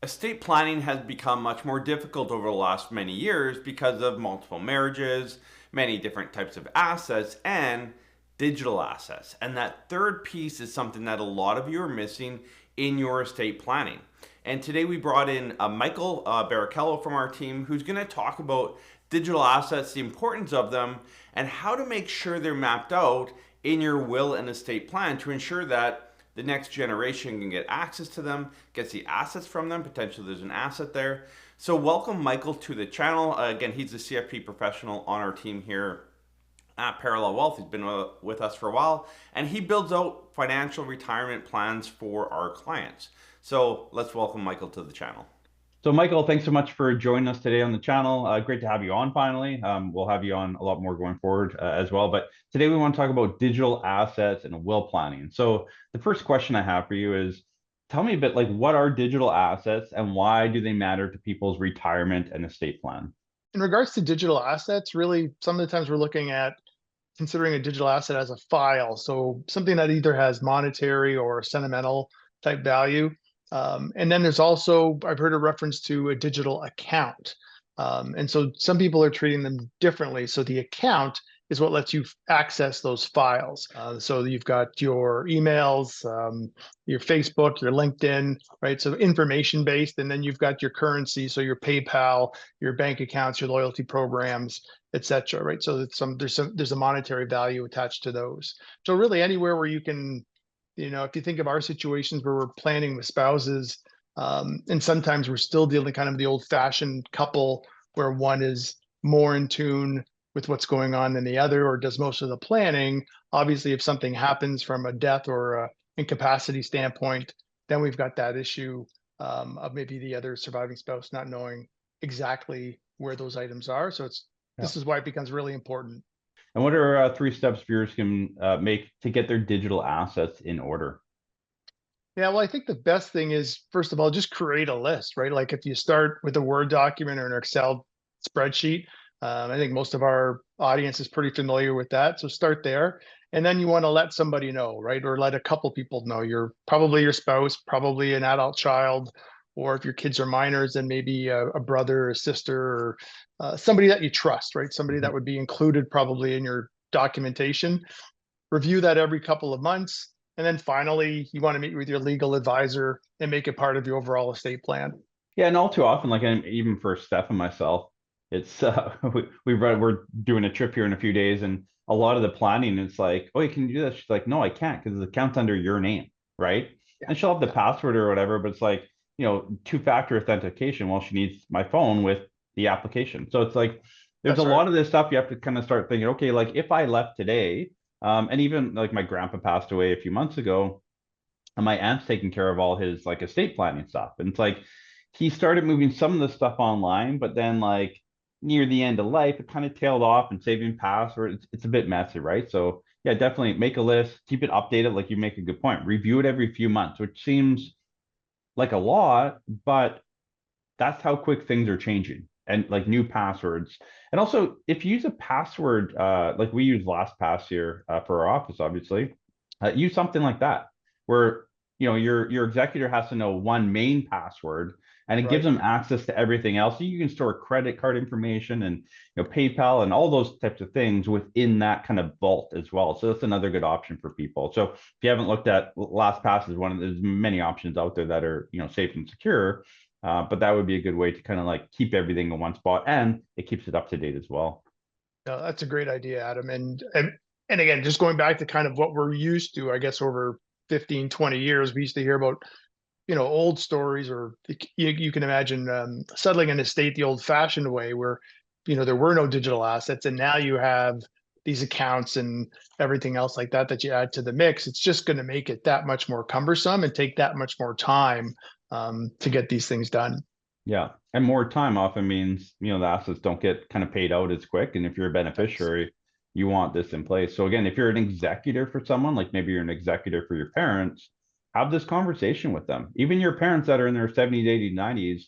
Estate planning has become much more difficult over the last many years because of multiple marriages, many different types of assets, and digital assets. And that third piece is something that a lot of you are missing in your estate planning. And today we brought in Michael Barrichello from our team, who's going to talk about digital assets, the importance of them, and how to make sure they're mapped out in your will and estate plan to ensure that the next generation can get access to them, gets the assets from them. Potentially there's an asset there. So welcome Michael to the channel. Again, he's a CFP professional on our team here at Parallel Wealth. He's been with us for a while, and he builds out financial retirement plans for our clients. So let's welcome Michael to the channel. So Michael, thanks so much for joining us today on the channel. Great to have you on finally. We'll have you on a lot more going forward as well. But today we want to talk about digital assets and will planning. So the first question I have for you is, tell me a bit like what are digital assets and why do they matter to people's retirement and estate plan? In regards to digital assets, really, some of the times we're looking at considering a digital asset as a file. So something that either has monetary or sentimental type value. And then there's also, I've heard a reference to a digital account. And so some people are treating them differently. So the account is what lets you access those files. So you've got your emails, your Facebook, your LinkedIn, right? So information based, and then you've got your currency, so your PayPal, your bank accounts, your loyalty programs, etc. Right? So there's a monetary value attached to those. So really anywhere where you can, if you think of our situations where we're planning with spouses, and sometimes we're still dealing kind of the old-fashioned couple where one is more in tune with what's going on than the other, or does most of the planning. Obviously, if something happens from a death or a incapacity standpoint, then we've got that issue of maybe the other surviving spouse not knowing exactly where those items are. So Yeah. this is why it becomes really important. And what are three steps viewers can make to get their digital assets in order? Yeah, well, I think the best thing is, first of all, just create a list, right? Like if you start with a Word document or an Excel spreadsheet, I think most of our audience is pretty familiar with that. So start there. And then you want to let somebody know, right? Or let a couple people know. You're probably your spouse, probably an adult child, or if your kids are minors, then maybe a brother or a sister or somebody that you trust, right? Somebody that Mhm. would be included probably in your documentation. Review that every couple of months. And then finally, you want to meet with your legal advisor and make it part of your overall estate plan. Yeah, and all too often, like even for Steph and myself, it's we're doing a trip here in a few days, and a lot of the planning it's like, oh, you can do this. She's like, no, I can't because the account's under your name, right? Yeah. And she'll have the Yeah. password or whatever, but it's like, two-factor authentication. Well, she needs my phone with the application. So it's like there's a That's right. lot of this stuff you have to kind of start thinking, okay, like if I left today, and even like my grandpa passed away a few months ago, and my aunt's taking care of all his like estate planning stuff. And it's like he started moving some of the stuff online, but then like near the end of life, it kind of tailed off and saving passwords. It's a bit messy, right? So yeah, definitely make a list, keep it updated. Like you make a good point. Review it every few months, which seems like a lot, but that's how quick things are changing and like new passwords. And also if you use a password, like we use LastPass here for our office, obviously, use something like that where your executor has to know one main password and it gives Right. them access to everything else. So you can store credit card information and PayPal and all those types of things within that kind of vault as well. So that's another good option for people. So if you haven't looked at LastPass, is one of there's many options out there that are safe and secure. But that would be a good way to kind of like keep everything in one spot, and it keeps it up to date as well. No, that's a great idea, Adam. And again, just going back to kind of what we're used to, I guess over 15, 20 years, we used to hear about, old stories, or you can imagine settling an estate the old fashioned way where, there were no digital assets. And now you have these accounts and everything else like that that you add to the mix. It's just going to make it that much more cumbersome and take that much more time to get these things done. Yeah. And more time often means, the assets don't get kind of paid out as quick. And if you're a That's beneficiary, you want this in place. So again, if you're an executor for someone, like maybe you're an executor for your parents, have this conversation with them. Even your parents that are in their 70s, 80s, 90s,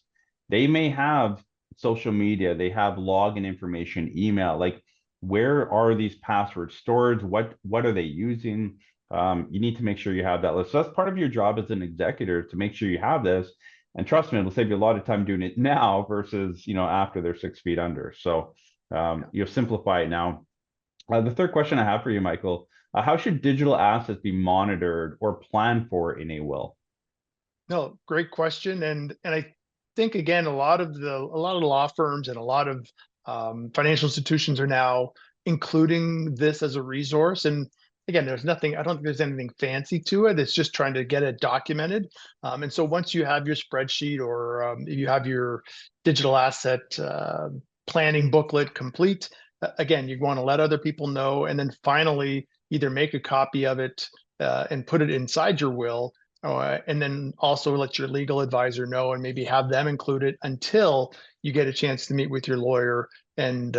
they may have social media, they have login information, email, like where are these passwords stored? What are they using? You need to make sure you have that list. So that's part of your job as an executor to make sure you have this. And trust me, it'll save you a lot of time doing it now versus, after they're 6 feet under. So you'll simplify it now. The third question I have for you, Michael, how should digital assets be monitored or planned for in a will? No, great question. And I think again, a lot of the law firms and a lot of financial institutions are now including this as a resource. And again, there's nothing. I don't think there's anything fancy to it. It's just trying to get it documented. And so once you have your spreadsheet or you have your digital asset planning booklet complete, again, you want to let other people know, and then finally either make a copy of it and put it inside your will, and then also let your legal advisor know and maybe have them include it until you get a chance to meet with your lawyer and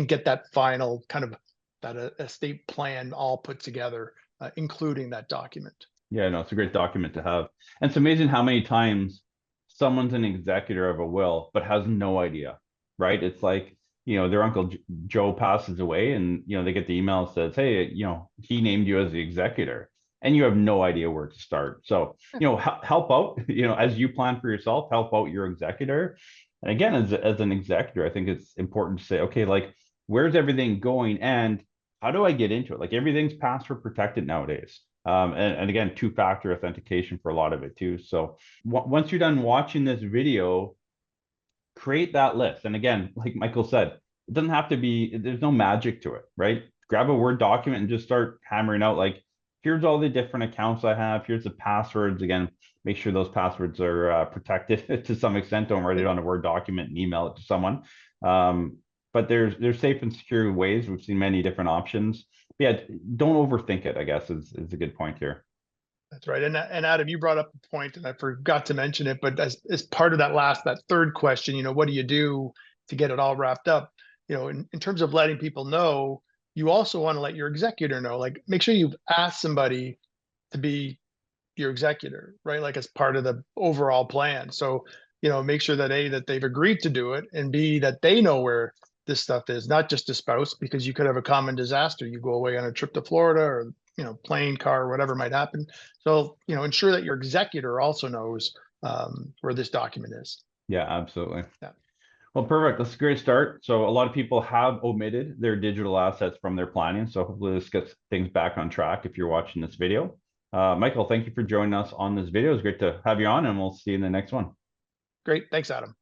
get that final kind of that estate plan all put together, including that document. Yeah, no, it's a great document to have. And it's amazing how many times someone's an executor of a will, but has no idea, right? It's like, their uncle Joe passes away and, they get the email that says, hey, he named you as the executor and you have no idea where to start. So, help out, as you plan for yourself, help out your executor. And again, as an executor, I think it's important to say, okay, like, where's everything going and how do I get into it? Like, everything's password protected nowadays. And again, two-factor authentication for a lot of it too. So once you're done watching this video, create that list. And again, like Michael said, it doesn't have to be, there's no magic to it, right? Grab a Word document and just start hammering out, like, here's all the different accounts I have. Here's the passwords. Again, make sure those passwords are protected to some extent. Don't write it on a Word document and email it to someone. But there's safe and secure ways. We've seen many different options. But yeah, don't overthink it, I guess, is a good point here. That's right. And Adam, you brought up a point, and I forgot to mention it, but as part of that third question, what do you do to get it all wrapped up? In terms of letting people know, you also want to let your executor know, like, make sure you've asked somebody to be your executor, right? Like, as part of the overall plan. So, make sure that A, that they've agreed to do it, and B, that they know where this stuff is, not just a spouse, because you could have a common disaster. You go away on a trip to Florida or, plane, car, whatever might happen. So, ensure that your executor also knows where this document is. Yeah, absolutely. Yeah. Well, perfect. That's a great start. So a lot of people have omitted their digital assets from their planning. So hopefully this gets things back on track if you're watching this video. Michael, thank you for joining us on this video. It's great to have you on, and we'll see you in the next one. Great. Thanks, Adam.